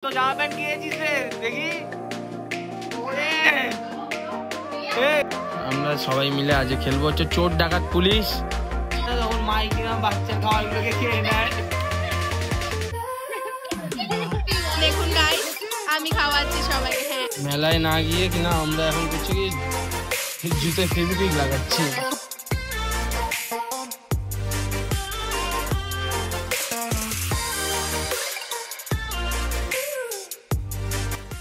তো জামা প্যান্ট কিনেছিস রে দেখি। আমরা সবাই মিলে আজ খেলবো হচ্ছে চোর ডাকাত পুলিশ। তখন মাই কিনা বাচ্চা খাওয়াগুলোকে খেয়ে নেয়। দেখুন গাইস, আমি খাওয়াচ্ছি সবাইকে। হ্যাঁ, মেলায় না গিয়ে কিনা আমরা এখন করছি কি জুতে ফেভিকুইক লাগাচ্ছি।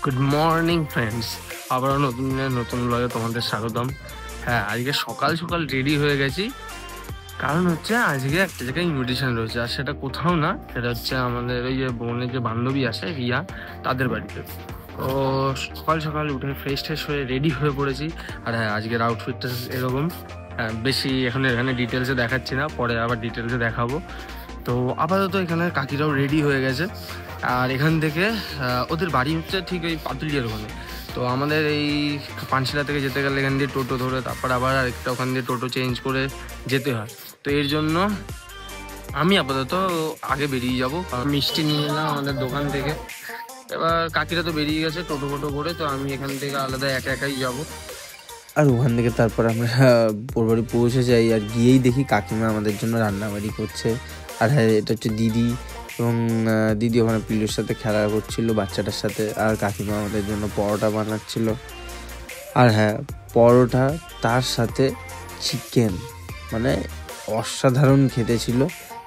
গুড মর্নিং ফ্রেন্ডস, আবার নতুন দিনের নতুন ব্লগে তোমাদের স্বাগতম। হ্যাঁ, আজকে সকাল সকাল রেডি হয়ে গেছি, কারণ হচ্ছে আজকে একটা জায়গায় ইনভিটেশন রয়েছে। আর সেটা কোথাও না, সেটা হচ্ছে আমাদের ওই যে বোনের যে বান্ধবী আছে রিয়া, তাদের বাড়িতে। তো সকাল সকাল উঠে ফ্রেশ ট্রেশ হয়ে রেডি হয়ে পড়েছি। আর হ্যাঁ, আজকের আউটফিটটা এরকম। বেশি এখন এখানে ডিটেলসে দেখাচ্ছি না, পরে আবার ডিটেলসে দেখাবো। তো আপাতত এখানে কাকিরাও রেডি হয়ে গেছে। আর এখান থেকে ওদের বাড়ি হচ্ছে ঠিক ওই পাতুলিয়ার ওখানে। তো আমাদের এই পানশিলা থেকে যেতে গেলে এখান দিয়ে টোটো ধরে তারপর আবার আরেকটা ওখান দিয়ে টোটো চেঞ্জ করে যেতে হয়। তো এর জন্য আমি আপাতত আগে বেরিয়ে যাবো। মিষ্টি নিয়ে এলাম আমাদের দোকান থেকে। এবার কাকিরা তো বেরিয়ে গেছে টোটো ফোটো করে, তো আমি এখান থেকে আলাদা একা একাই যাবো। আর ওখান থেকে তারপর আমরা বোরবাড়ি পৌঁছে যাই। আর গিয়েই দেখি কাকিমা আমাদের জন্য রান্নাবাড়ি করছে। আর হ্যাঁ, এটা হচ্ছে দিদি, এবং দিদি ওখানে পিলুর সাথে খেলা করছিল বাচ্চাটার সাথে। আর কাকিমা আমাদের জন্য পরোটা বানাচ্ছিল। আর হ্যাঁ, পরোটা তার সাথে চিকেন, মানে অসাধারণ খেতে ছিল।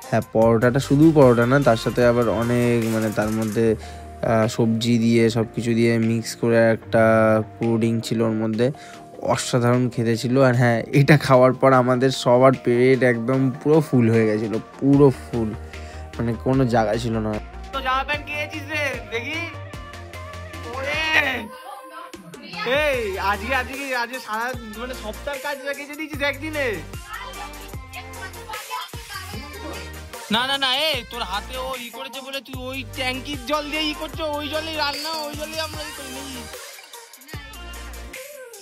হ্যাঁ, পরোটাটা শুধু পরোটা না, তার সাথে আবার অনেক মানে তার মধ্যে সবজি দিয়ে সব কিছু দিয়ে মিক্স করে একটা পুডিং ছিল ওর মধ্যে, অসাধারণ খেতে ছিল। আর হ্যাঁ, এটা খাওয়ার পর আমাদের সবার পেট একদম পুরো ফুল হয়ে গেছিলো, পুরো ফুল, মানে কোনো জায়গা ছিল না। তো জামা প্যান্ট কিনেছিস রে দেখি। এই আজকে সারা মানে সপ্তাহের কাজ রেখেছে দিয়েছিস একদিনে। না না না, তোর হাতে ও ই করেছে বলে তুই ওই ট্যাঙ্কির জল দিয়ে ই করছো, ওই জলেই রান্না, ওই জলেই আমরা ই করি নাকি?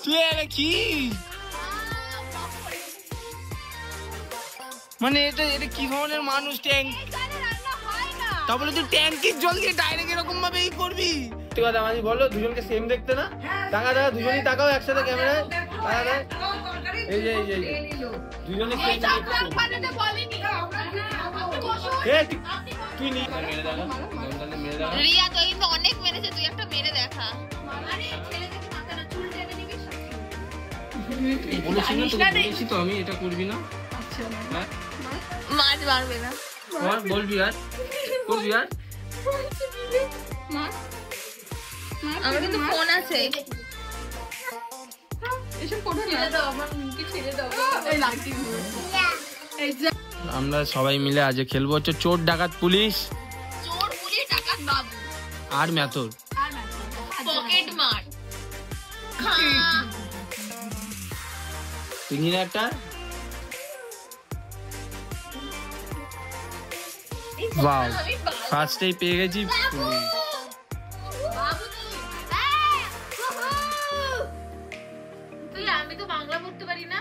তুই কি মানে এটা কি ধরনের মানুষ? ট্যাঙ্ক তারপরে তুই ট্যাঙ্কির জল দিয়ে ডাইরেক্ট এরকম ভাবে ই করবি? ঠিক আছে, আমাকে বলো দুজনকে সেম দেখতে না? টাকা টাকা দুজনই তাকাও একসাথে ক্যামেরায়। এই যে দুজনে সেম তুই নি রিয়া তো কিন্তু অনেক মেরেছে, তুই একটা মেরে দেখা। বলেছি তো আমি এটা করবি না, মাছ মারবে না, বলবি আর করবি আর। আমার কিন্তু ফোন আছে। আমরা সবাই মিলে আজ খেলবো হচ্ছে চোর ডাকাত পুলিশ। চোর পুলিশ ডাকাত বাবু আর মেথর পকেট মার। তুই নিয়ে একটা বাও, ফার্স্টেই পেয়ে গেছি পুলিশ। আমি তো বাংলা পড়তে পারি না।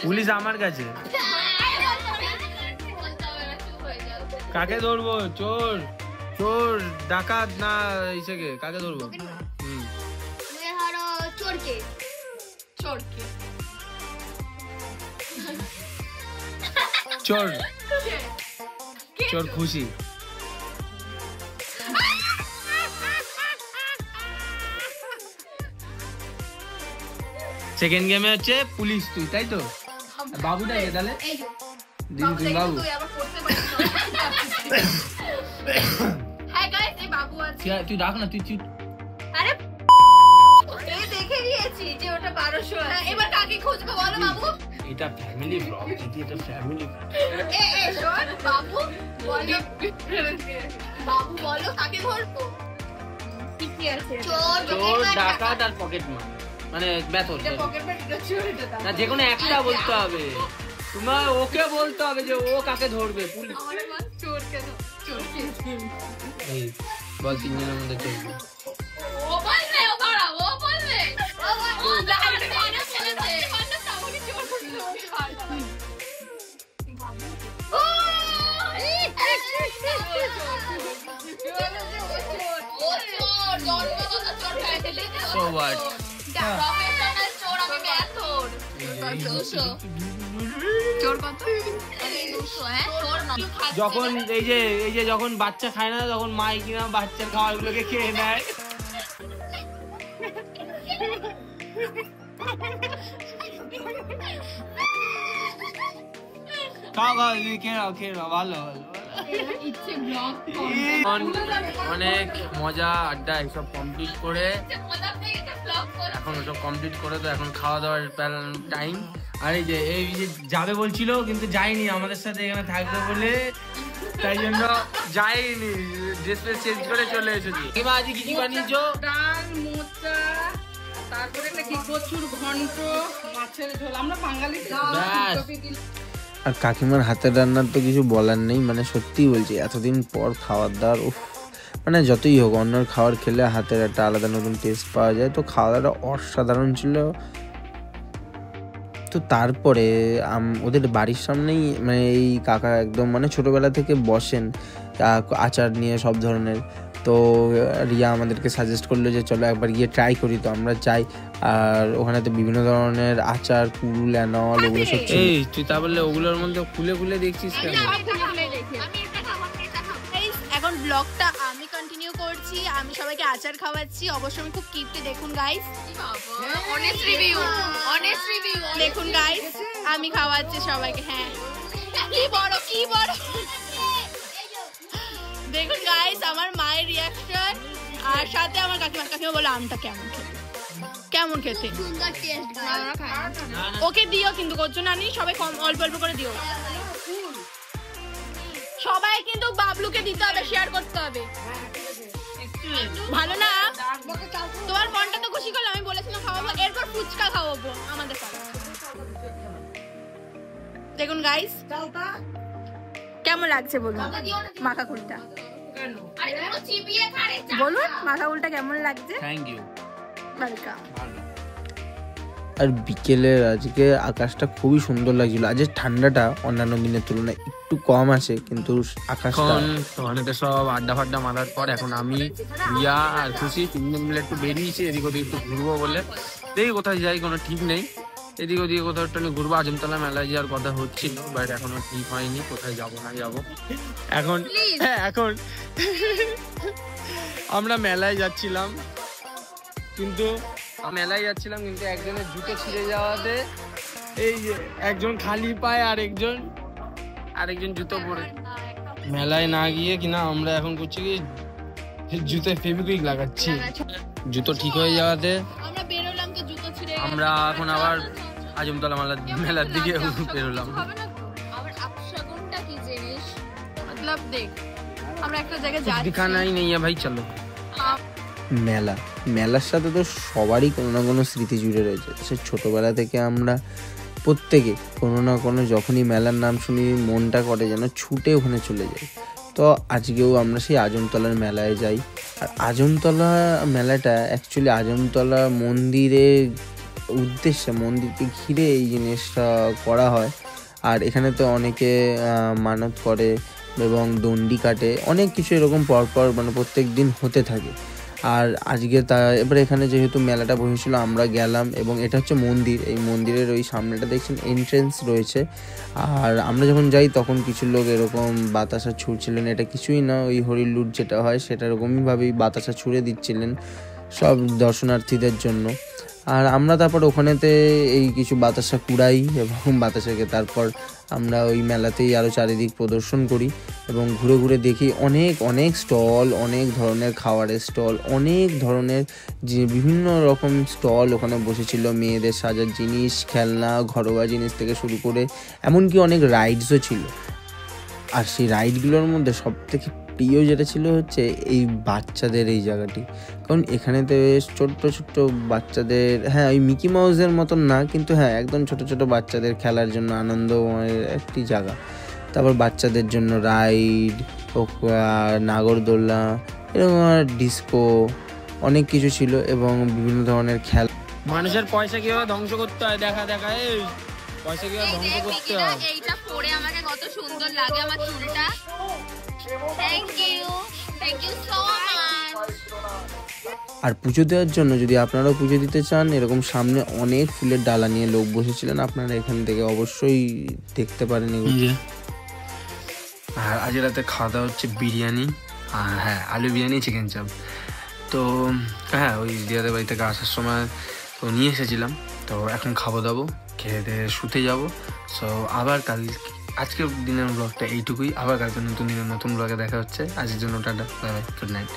পুলিশ আমার কাছে। কাকে ধরবো? চোর চোর ডাকাত না ইসেকে কাকে ধরবো? চোরকে চোরকে চোর চোর খুশি। সেকেন্ড গেমে হচ্ছে পুলিশ তুই, তাই তো? বাবুটাই তাহলে দিন তুই বাবু। তুই ডাক না, তুই আরে দেখে নিয়েছি যে ওটা 1200। এবার কাকে খুঁজবে বলো বাবু? এটা ফ্যামিলি ব্লগ, এটা ফ্যামিলি। শোন বাবু বলো, বাবু বলো কাকে ধরবো? কি আছে? চোর ডাকাত আর পকেট মার, মানে মেথর। না, যে কোনো একটা বলতে হবে, তোমার ওকে বলতে হবে যে ও কাকে ধরবে। পুলিশ এই বল, তিনজনের মধ্যে চলবে। ও বলবে, ও বলবে। So what? যখন এই যে যখন বাচ্চা খায় না তখন মাই কিনা বাচ্চার খাবার গুলোকে খেয়ে নেয়। খেয়ে নাও ভালো ভালো। অনেক মজা আড্ডা এইসব কমপ্লিট করে এখন ওসব কমপ্লিট করে তো এখন খাওয়া দাওয়ার টাইম। আর এই যে যাবে বলছিল কিন্তু যায়নি আমাদের সাথে এখানে থাকবে বলে, তাই জন্য যাইনি, ড্রেস ফ্রেস চেঞ্জ করে চলে এসেছি। এবার আজ কি বানিয়েছো? ডাল, মোচা, তারপরে একটা কি কচুর ঘন্ট, মাছের ঝোল। আমরা বাঙালি আর কাকিমার হাতের রান্নার তো কিছু বলার নেই, মানে সত্যিই বলছি এতদিন পর খাওয়ার দাওয়ার মানে যতই হোক অন্যের খাবার খেলে হাতের একটা আলাদা নতুন টেস্ট পাওয়া যায়। তো খাওয়া দাওয়াটা অসাধারণ ছিল। তো তারপরে ওদের বাড়ির সামনেই মানে এই কাকা একদম মানে ছোটোবেলা থেকে বসেন আচার নিয়ে সব ধরনের। তো রিয়া আমাদেরকে সাজেস্ট করলো যে চলো একবার গিয়ে ট্রাই করি। তো আমরা যাই, আর ওখানে তো বিভিন্ন ধরনের আচার, কুল, অ্যানল ওগুলো সব ছিল। এই তুই তা বললে ওগুলোর মধ্যে খুলে খুলে দেখছিস কেন? এখন ব্লগটা আমি কন্টিনিউ করছি, আমি সবাইকে আচার খাওয়াচ্ছি। অবশ্যই আমি খুব কিপটে, দেখুন গাইস, অনেস্ট রিভিউ দেখুন গাইস, আমি খাওয়াচ্ছি সবাইকে। হ্যাঁ কি বড় দেখুন গাইস আমার মায়ের রিয়াকশন, আর সাথে আমার কাকিমা বলে আমটা কেমন খেতে। ওকে দিও কিন্তু কচু নানি, সবাই কম অল্প অল্প করে দিও। সবাই কিন্তু বাবলুকে দিতে হবে, শেয়ার করতে হবে। ভালো না? তোমার মনটা তো খুশি করলো, আমি বলেছিলাম খাওয়াবো, এরপর ফুচকা খাওয়াবো আমাদের পাড়ায়। দেখুন গাইস কেমন লাগছে বলুন মাখা কুলটা, বলুন মাখা কুলটা কেমন লাগছে। Thank you, welcome. আর বিকেলের আজকে আকাশটা খুবই সুন্দর লাগছিল। আজকে ঠান্ডাটা অন্যান্য দিনের তুলনায় একটু কম আছে, কিন্তু আকাশটা অনেকে সব আড্ডা ফাড্ডা মারার পর এখন আমি, রিয়া আর খুশি তিনজন মিলে একটু বেরিয়েছি এদিক ওদিক একটু ঘুরবো বলে। দেখি কোথায় যাই, কোনো ঠিক নেই। এদিক ওদিকে কোথাও একটু ঘুরবো, আজমতলা মেলায় যাওয়ার কথা হচ্ছিল, বাট এখনো ঠিক হয়নি কোথায় যাবো না যাবো। এখন এখন আমরা মেলায় যাচ্ছিলাম, কিন্তু একজনের জুতো ছিঁড়ে যাওয়াতে এই যে একজন খালি পায় আরেকজন জুতো পরে মেলায় না গিয়ে কিনা আমরা এখন করছি কি জুতোয় ফেভিকুইক লাগাচ্ছি। জুতো ঠিক হয়ে যাওয়াতে আমরা বেরোলাম তো জুতো ছিঁড়ে, আমরা এখন আবার আজমতলা মেলার দিকে বেরোলাম। আবার আপশগুনটা কি জিনিস মতলব দেখ, আমরা একটা জায়গায় যাচ্ছি, দিখানাই নেই ভাই, চলো। মেলার সাথে তো সবারই কোনো না কোনো স্মৃতি জুড়ে রয়েছে। সে ছোটোবেলা থেকে আমরা প্রত্যেকে কোনো না কোনো যখনই মেলার নাম শুনি মনটা করে যেন ছুটে ওখানে চলে যায়। তো আজকেও আমরা সেই আজমতলার মেলায় যাই। আর আজমতলা মেলাটা অ্যাকচুয়ালি আজমতলা মন্দিরের উদ্দেশ্যে, মন্দিরকে ঘিরে এই জিনিসটা করা হয়। আর এখানে তো অনেকে মানত করে এবং দণ্ডি কাটে, অনেক কিছু এরকম পরপর মানে প্রত্যেক দিন হতে থাকে। আর আজকে এবারে এখানে যেহেতু মেলাটা বসেছিল আমরা গেলাম, এবং এটা হচ্ছে মন্দির। এই মন্দিরের ওই সামনেটা দেখছেন এন্ট্রেন্স রয়েছে। আর আমরা যখন যাই তখন কিছু লোক এরকম বাতাসা ছুঁড়ছিলেন, এটা কিছুই না, ওই হরির লুট যেটা হয় সেটা এরকমইভাবেই বাতাসা ছুঁড়ে দিচ্ছিলেন সব দর্শনার্থীদের জন্য। আর আমরা তারপর ওখানেতে এই কিছু বাতাসা কুড়াই এবং বাতাসাকে তারপর আমরা ওই মেলাতেই আরও চারিদিক প্রদর্শন করি এবং ঘুরে ঘুরে দেখি অনেক স্টল, অনেক ধরনের খাবারের স্টল, অনেক ধরনের যে বিভিন্ন রকম স্টল ওখানে বসেছিল। মেয়েদের সাজার জিনিস, খেলনা, ঘরোয়া জিনিস থেকে শুরু করে এমনকি অনেক রাইডসও ছিল। আর সেই রাইডগুলোর মধ্যে সবথেকে প্রিয় যেটা ছিল হচ্ছে এই বাচ্চাদের এই জায়গাটি, কারণ এখানেতে ছোট্ট বাচ্চাদের, হ্যাঁ ওই মিকি মাউসের মতন না, কিন্তু হ্যাঁ একদম ছোট বাচ্চাদের খেলার জন্য আনন্দময়ের একটি জায়গা। তারপর বাচ্চাদের জন্য রাইড, নাগরদোলনা, এরকম ডিস্কো অনেক কিছু ছিল এবং বিভিন্ন ধরনের খেলা। মানুষের পয়সা কিভাবে ধ্বংস করতে হয় দেখা, পয়সা কি আর এই ধ্বংস যে করতে মিকিরা হয়? এইটা পরে আমাকে কত সুন্দর লাগে আমার চুলটা। Thank you so much. আর পুজো দেওয়ার জন্য যদি আপনারাও পুজো দিতে চান, এরকম সামনে অনেক ফুলের ডালা নিয়ে লোক বসেছিলেন, আপনারা এখান থেকে অবশ্যই দেখতে পারেন এগুলো। আর আজ রাতে খাওয়া দাওয়া হচ্ছে বিরিয়ানি, আর হ্যাঁ আলু বিরিয়ানি, চিকেন চাপ। তো হ্যাঁ ওই দিদাদের বাড়ি থেকে আসার সময় তো নিয়ে এসেছিলাম। তো এখন খাবো দাবো, খেয়ে দিয়ে শুতে যাবো। সো আবার কাল, আজকের দিনের ব্লগটা এইটুকুই। আবার কালকে নতুন দিনের নতুন ব্লগে দেখা হচ্ছে। আজকের জন্য tata, bye bye, good night.